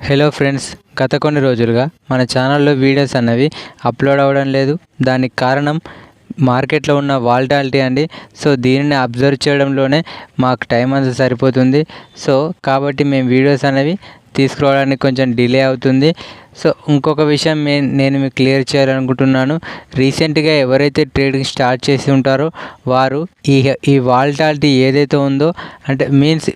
Hello friends, గత కొన్ని రోజులుగా మన ఛానల్లో వీడియోస్ అన్నవి అప్లోడ్ అవ్వడం లేదు. దానికి కారణం మార్కెట్లో ఉన్న వాలటాలిటీ అండి. సో దీనిని అబ్జర్వ్ చేయడంలోనే మాకు టైం అంతా సరిపోతుంది. సో కాబట్టి మేము వీడియోస్ అనేవి తీసుకురావడానికి కొంచెం డిలే అవుతుంది. సో ఇంకొక విషయం నేను మీకు క్లియర్ చేయాలనుకుంటున్నాను. రీసెంట్గా ఎవరైతే ట్రేడింగ్ స్టార్ట్ చేసి ఉంటారో వారు ఈ వాలటాలిటీ ఏదైతే ఉందో, అంటే మీన్స్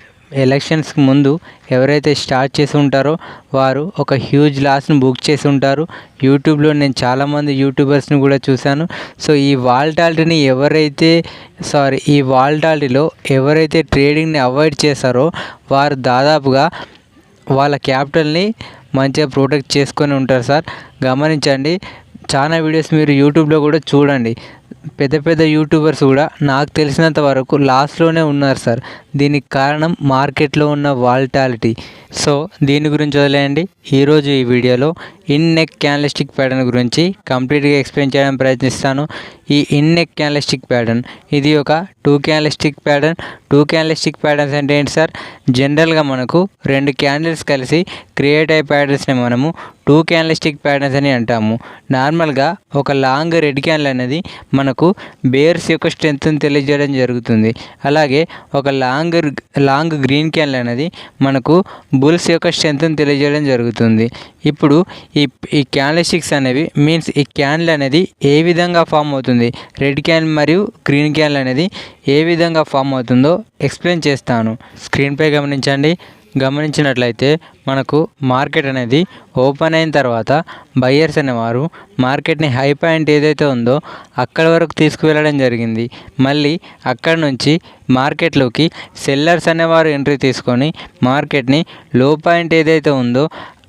ఎలక్షన్స్కి ముందు ఎవరైతే స్టార్ట్ చేసి ఉంటారో వారు ఒక హ్యూజ్ లాస్ని బుక్ చేసి ఉంటారు. యూట్యూబ్లో నేను చాలామంది యూట్యూబర్స్ని కూడా చూశాను. సో ఈ వాలటాలిటీలో ఎవరైతే ట్రేడింగ్ని అవాయిడ్ చేస్తారో వారు దాదాపుగా వాళ్ళ క్యాపిటల్ని మంచిగా ప్రొటెక్ట్ చేసుకొని ఉంటారు సార్. గమనించండి, చాలా వీడియోస్ మీరు యూట్యూబ్లో కూడా చూడండి. పెద్ద పెద్ద యూట్యూబర్స్ కూడా నాకు తెలిసినంత వరకు లాస్ట్లోనే ఉన్నారు సార్. దీనికి కారణం మార్కెట్లో ఉన్న వాలటాలిటీ. సో దీని గురించి వదిలేయండి. ఈరోజు ఈ వీడియోలో ఇన్ నెక్ క్యాండిల్స్టిక్ ప్యాటర్న్ గురించి కంప్లీట్గా ఎక్స్ప్లెయిన్ చేయడానికి ప్రయత్నిస్తాను. ఈ ఇన్ నెక్ క్యాండిల్స్టిక్ ప్యాటర్న్ ఇది ఒక టూ క్యాండిల్స్టిక్ ప్యాటర్న్స్ అంటే ఏంటి సార్? జనరల్గా మనకు రెండు క్యాండిల్స్ కలిసి క్రియేట్ అయ్యే ప్యాటర్న్స్ని మనము టూ క్యాండిల్స్టిక్ ప్యాటర్న్స్ అని అంటాము. నార్మల్గా ఒక లాంగ్ రెడ్ క్యాండిల్ అనేది మనకు బేర్స్ యొక్క స్ట్రెంత్ని తెలియజేయడం జరుగుతుంది. అలాగే ఒక లాంగ్ గ్రీన్ క్యాండిల్ అనేది మనకు బుల్స్ యొక్క స్ట్రెంత్ని తెలియజేయడం జరుగుతుంది. ఇప్పుడు ఈ క్యాండిల్స్టిక్స్ అనేవి మీన్స్ ఈ క్యాండిల్ అనేది ఏ విధంగా ఫామ్ అవుతుంది, రెడ్ క్యాండిల్ మరియు గ్రీన్ క్యాండిల్ అనేది ఏ విధంగా ఫామ్ అవుతుందో ఎక్స్ప్లెయిన్ చేస్తాను. స్క్రీన్పై గమనించినట్లయితే మనకు మార్కెట్ అనేది ఓపెన్ అయిన తర్వాత బయ్యర్స్ అనేవారు మార్కెట్ని హై పాయింట్ ఏదైతే ఉందో అక్కడి వరకు తీసుకువెళ్ళడం జరిగింది. మళ్ళీ అక్కడ నుంచి మార్కెట్లోకి సెల్లర్స్ అనేవారు ఎంట్రీ తీసుకొని మార్కెట్ని లో పాయింట్ ఏదైతే ఉందో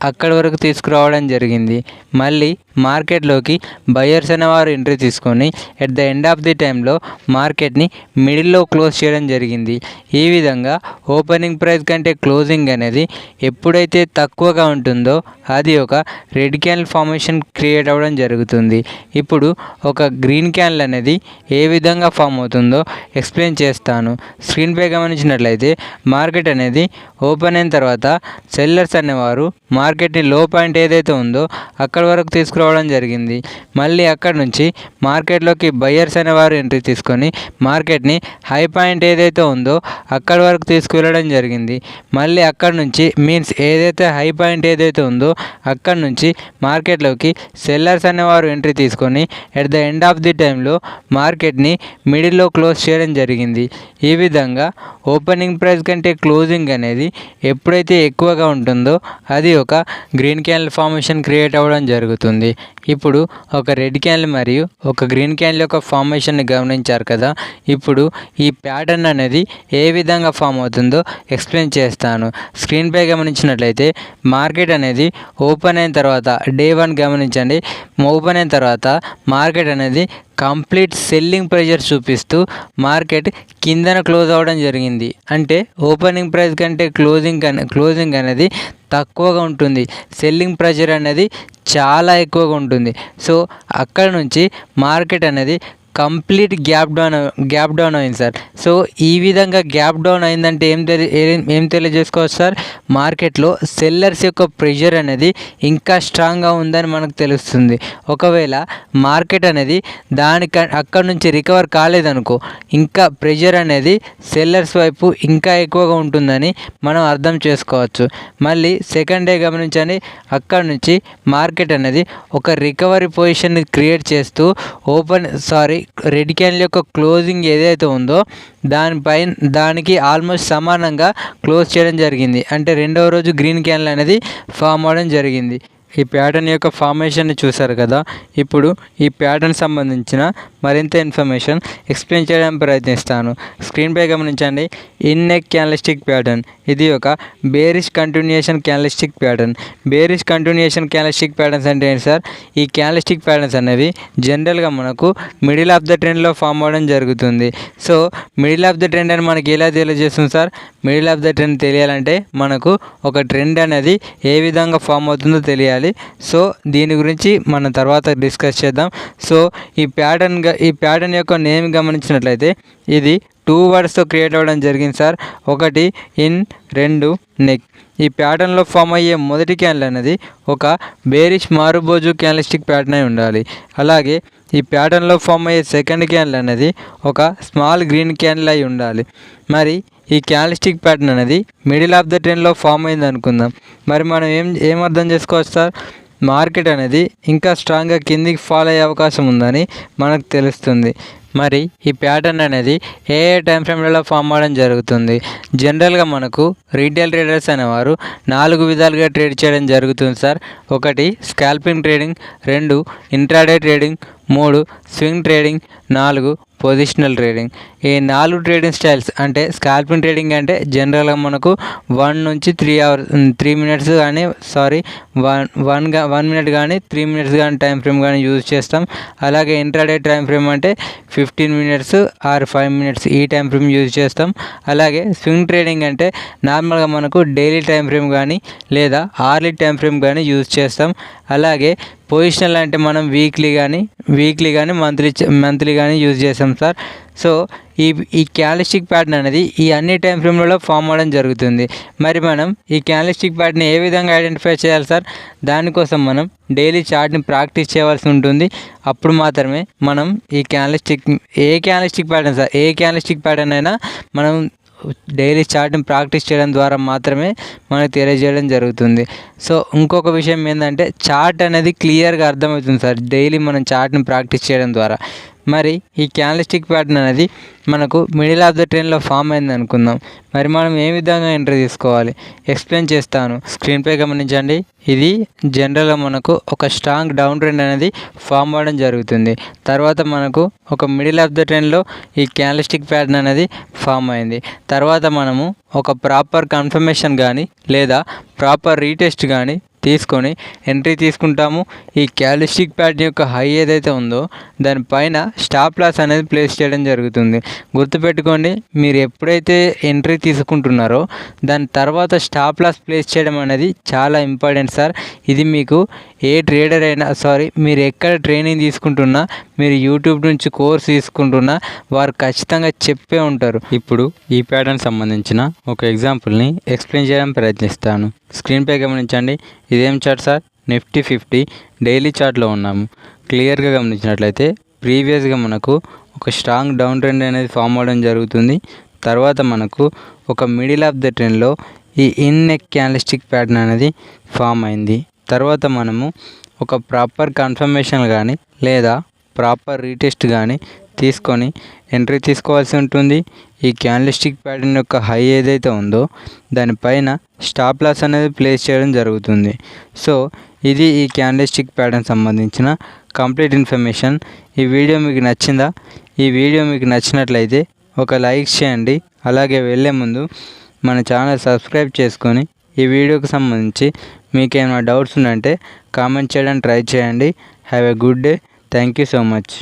అక్కడి వరకు తీసుకురావడం జరిగింది. మళ్ళీ మార్కెట్లోకి బయ్యర్స్ అనేవారు ఎంట్రీ తీసుకొని at the end of the టైంలో మార్కెట్ని మిడిల్లో క్లోజ్ చేయడం జరిగింది. ఈ విధంగా ఓపెనింగ్ ప్రైస్ కంటే క్లోజింగ్ అనేది ఎప్పుడైతే తక్కువగా ఉంటుందో అది ఒక రెడ్ క్యాండిల్ ఫార్మేషన్ క్రియేట్ అవ్వడం జరుగుతుంది. ఇప్పుడు ఒక గ్రీన్ క్యాండిల్ అనేది ఏ విధంగా ఫామ్ అవుతుందో ఎక్స్ప్లెయిన్ చేస్తాను. స్క్రీన్పై గమనించినట్లయితే మార్కెట్ అనేది ఓపెన్ అయిన తర్వాత సెల్లర్స్ అనేవారు మార్కెట్ని లో పాయింట్ ఏదైతే ఉందో అక్కడి వరకు తీసుకురావడం జరిగింది. మళ్ళీ అక్కడ నుంచి మార్కెట్లోకి బయ్యర్స్ అనేవారు ఎంట్రీ తీసుకొని మార్కెట్ని హై పాయింట్ ఏదైతే ఉందో అక్కడి వరకు తీసుకువెళ్ళడం జరిగింది. మళ్ళీ అక్కడ నుంచి మీన్స్ ఏదైతే హై పాయింట్ ఏదైతే ఉందో అక్కడ నుంచి మార్కెట్లోకి సెల్లర్స్ అనేవారు ఎంట్రీ తీసుకొని at the end of the టైంలో మార్కెట్ని మిడిల్లో క్లోజ్ చేయడం జరిగింది. ఈ విధంగా ఓపెనింగ్ ప్రైస్ కంటే క్లోజింగ్ అనేది ఎప్పుడైతే ఎక్కువగా ఉంటుందో అది ఒక గ్రీన్ క్యాండిల్ ఫార్మేషన్ క్రియేట్ అవ్వడం జరుగుతుంది. ఇప్పుడు ఒక రెడ్ క్యాండిల్ మరియు ఒక గ్రీన్ క్యాండిల్ యొక్క ఫార్మేషన్ని గమనించారు కదా. ఇప్పుడు ఈ ప్యాటర్న్ అనేది ఏ విధంగా ఫామ్ అవుతుందో ఎక్స్ప్లెయిన్ చేస్తాను. స్క్రీన్పై గమనించినట్లయితే మార్కెట్ అనేది ఓపెన్ అయిన తర్వాత డే 1 గమనించండి. ఓపెన్ అయిన తర్వాత మార్కెట్ అనేది కంప్లీట్ సెల్లింగ్ ప్రెషర్ చూపిస్తూ మార్కెట్ కిందన క్లోజ్ అవ్వడం జరిగింది. అంటే ఓపెనింగ్ ప్రైస్ కంటే క్లోజింగ్ అనేది తక్కువగా ఉంటుంది, సెల్లింగ్ ప్రెషర్ అనేది చాలా ఎక్కువగా ఉంటుంది. సో అక్కడ నుంచి మార్కెట్ అనేది కంప్లీట్ గ్యాప్ డౌన్ అయింది సార్. సో ఈ విధంగా గ్యాప్ డౌన్ అయిందంటే ఏం తెలియజేసుకోవచ్చు సార్? మార్కెట్లో సెల్లర్స్ యొక్క ప్రెషర్ అనేది ఇంకా స్ట్రాంగ్గా ఉందని మనకు తెలుస్తుంది. ఒకవేళ మార్కెట్ అనేది అక్కడ నుంచి రికవర్ కాలేదనుకో ఇంకా ప్రెషర్ అనేది సెల్లర్స్ వైపు ఇంకా ఎక్కువగా ఉంటుందని మనం అర్థం చేసుకోవచ్చు. మళ్ళీ సెకండ్ డే గమనించండి, అక్కడ నుంచి మార్కెట్ అనేది ఒక రికవరీ పొజిషన్ని క్రియేట్ చేస్తూ రెడ్ క్యాండిల్ యొక్క క్లోజింగ్ ఏదైతే ఉందో దానికి ఆల్మోస్ట్ సమానంగా క్లోజ్ చేయడం జరిగింది. అంటే రెండవ రోజు గ్రీన్ క్యాండిల్ అనేది ఫామ్ అవ్వడం జరిగింది. ఈ ప్యాటర్న్ యొక్క ఫార్మేషన్ని చూసారు కదా. ఇప్పుడు ఈ ప్యాటర్న్ సంబంధించిన మరింత ఇన్ఫర్మేషన్ ఎక్స్ప్లెయిన్ చేయడానికి ప్రయత్నిస్తాను. స్క్రీన్పై గమనించండి. ఇన్ నెక్ క్యాండిల్స్టిక్ ప్యాటర్న్ ఇది ఒక bearish continuation candlestick pattern. Bearish continuation candlestick patterns అంటే ఏంటి సార్? ఈ క్యాండిల్స్టిక్ ప్యాటర్న్స్ అనేవి జనరల్గా మనకు మిడిల్ ఆఫ్ ద ట్రెండ్లో ఫామ్ అవ్వడం జరుగుతుంది. So middle of the trend అని మనకి ఎలా తెలియజేస్తుంది sir? Middle of the trend తెలియాలంటే మనకు ఒక ట్రెండ్ అనేది ఏ విధంగా ఫామ్ అవుతుందో తెలియాలి. సో దీని గురించి మనం తర్వాత డిస్కస్ చేద్దాం. సో ఈ ప్యాటర్న్ యొక్క నేమ్ గమనించినట్లయితే ఇది 2 వర్డ్స్తో క్రియేట్ అవ్వడం జరిగింది సార్. ఒకటి ఇన్, 2 నెక్. ఈ ప్యాటర్న్లో ఫామ్ అయ్యే మొదటి క్యాండిల్ అనేది ఒక బేరిష్ మారుబోజు క్యాండిల్స్టిక్ ప్యాటర్న్ అయి ఉండాలి. అలాగే ఈ ప్యాటర్న్లో ఫామ్ అయ్యే సెకండ్ క్యాండిల్ అనేది ఒక స్మాల్ గ్రీన్ క్యాండిల్ అయి ఉండాలి. మరి ఈ క్యాండిల్స్టిక్ ప్యాటర్న్ అనేది మిడిల్ ఆఫ్ ద ట్రెండ్లో ఫామ్ అయింది అనుకుందాం. మరి మనం ఏం అర్థం చేసుకోవచ్చు సార్? మార్కెట్ అనేది ఇంకా స్ట్రాంగ్గా కిందికి ఫాల్ అయ్యే అవకాశం ఉందని మనకు తెలుస్తుంది. మరి ఈ ప్యాటర్న్ అనేది ఏ టైం ఫ్రేమ్లలో ఫామ్ అవ్వడం జరుగుతుంది? జనరల్గా మనకు రీటైల్ ట్రేడర్స్ అనేవారు 4 విధాలుగా ట్రేడ్ చేయడం జరుగుతుంది సార్. ఒకటి scalping trading, 2 intraday trading, 3 swing trading, 4 positional trading. ఈ 4 ట్రేడింగ్ స్టైల్స్ అంటే స్కాల్పింగ్ ట్రేడింగ్ అంటే జనరల్గా మనకు 1 నుంచి 3 మినిట్స్ కానీ 1 మినిట్ కానీ 3 మినిట్స్ కానీ టైం ఫ్రేమ్ కానీ యూజ్ చేస్తాం. అలాగే ఇంట్రాడే టైం ఫ్రేమ్ అంటే 15 మినిట్స్ ఆర్ 5 మినిట్స్ ఈ టైం ఫ్రేమ్ యూజ్ చేస్తాం. అలాగే స్వింగ్ ట్రేడింగ్ అంటే నార్మల్గా మనకు డైలీ టైం ఫ్రేమ్ కానీ లేదా అవర్లీ టైం ఫ్రేమ్ కానీ యూజ్ చేస్తాం. అలాగే పొజిషనల్ అంటే మనం వీక్లీ కానీ మంత్లీ కానీ యూజ్ చేస్తాం సార్. సో ఈ క్యాండిల్స్టిక్ ప్యాటర్న్ అనేది ఈ అన్ని టైం ఫ్రేమ్లలో ఫామ్ అవ్వడం జరుగుతుంది. మరి మనం ఈ క్యాండిల్స్టిక్ ప్యాటర్న్ ఏ విధంగా ఐడెంటిఫై చేయాలి సార్? దానికోసం మనం డైలీ చార్ట్ని ప్రాక్టీస్ చేయవలసి ఉంటుంది. అప్పుడు మాత్రమే మనం ఈ ఏ క్యాండిల్స్టిక్ ప్యాటర్న్ అయినా మనం డైలీ చార్ట్ని ప్రాక్టీస్ చేయడం ద్వారా మాత్రమే మనకు తెలియజేయడం జరుగుతుంది. సో ఇంకొక విషయం ఏంటంటే చార్ట్ అనేది క్లియర్గా అర్థమవుతుంది సార్ డైలీ మనం చార్ట్ని ప్రాక్టీస్ చేయడం ద్వారా. మరి ఈ క్యాండిల్స్టిక్ ప్యాటర్న్ అనేది మనకు మిడిల్ ఆఫ్ ద ట్రెండ్లో ఫామ్ అయింది అనుకుందాం. మరి మనం ఏ విధంగా ఎంట్రీ తీసుకోవాలి ఎక్స్ప్లెయిన్ చేస్తాను. స్క్రీన్పై గమనించండి. ఇది జనరల్గా మనకు ఒక స్ట్రాంగ్ డౌన్ ట్రెండ్ అనేది ఫామ్ అవ్వడం జరుగుతుంది. తర్వాత మనకు ఒక మిడిల్ ఆఫ్ ద ట్రెండ్లో ఈ క్యాండిల్స్టిక్ ప్యాటర్న్ అనేది ఫామ్ అయింది. తర్వాత మనము ఒక ప్రాపర్ కన్ఫర్మేషన్ కానీ లేదా ప్రాపర్ రీటెస్ట్ కానీ తీసుకొని ఎంట్రీ తీసుకుంటాము. ఈ క్యాండిల్స్టిక్ ప్యాటర్న్ యొక్క హై ఏదైతే ఉందో దానిపైన స్టాప్ లాస్ అనేది ప్లేస్ చేయడం జరుగుతుంది. గుర్తుపెట్టుకోండి, మీరు ఎప్పుడైతే ఎంట్రీ తీసుకుంటున్నారో దాని తర్వాత స్టాప్ లాస్ ప్లేస్ చేయడం అనేది చాలా ఇంపార్టెంట్ సార్. ఇది మీకు ఏ ట్రేడర్ అయినా మీరు ఎక్కడ ట్రైనింగ్ తీసుకుంటున్నా, మీరు యూట్యూబ్ నుంచి కోర్స్ తీసుకుంటున్నా వారు ఖచ్చితంగా చెప్పే ఉంటారు. ఇప్పుడు ఈ ప్యాటర్న్ సంబంధించిన ఒక ఎగ్జాంపుల్ని ఎక్స్ప్లెయిన్ చేయడానికి ప్రయత్నిస్తాను. స్క్రీన్పై గమనించండి. ఇదేం చార్ట్ సార్? నిఫ్టీ 50 డైలీ చార్ట్లో ఉన్నాము. క్లియర్గా గమనించినట్లయితే ప్రీవియస్గా మనకు ఒక స్ట్రాంగ్ డౌన్ ట్రెండ్ అనేది ఫామ్ అవ్వడం జరుగుతుంది. తర్వాత మనకు ఒక మిడిల్ ఆఫ్ ద ట్రెండ్లో ఈ ఇన్ నెక్ క్యాండిల్స్టిక్ ప్యాటర్న్ అనేది ఫామ్ అయింది. తర్వాత మనము ఒక ప్రాపర్ కన్ఫర్మేషన్ కానీ లేదా ప్రాపర్ రీటెస్ట్ కానీ తీసుకొని ఎంట్రీ తీసుకోవాల్సి ఉంటుంది. ఈ క్యాండిల్స్టిక్ ప్యాటర్న్ యొక్క హై ఏదైతే ఉందో దానిపైన స్టాప్ లాస్ అనేది ప్లేస్ చేయడం జరుగుతుంది. సో ఇది ఈ క్యాండిల్స్టిక్ ప్యాటర్న్ సంబంధించిన కంప్లీట్ ఇన్ఫర్మేషన్. ఈ వీడియో మీకు నచ్చిందా? ఈ వీడియో మీకు నచ్చినట్లయితే ఒక లైక్ చేయండి. అలాగే వెళ్ళే ముందు మన ఛానల్ సబ్స్క్రైబ్ చేసుకొని ఈ వీడియోకి సంబంధించి మీకు ఏమైనా డౌట్స్ ఉంటే కామెంట్ చేయడానికి ట్రై చేయండి. Have a good day. Thank you so much.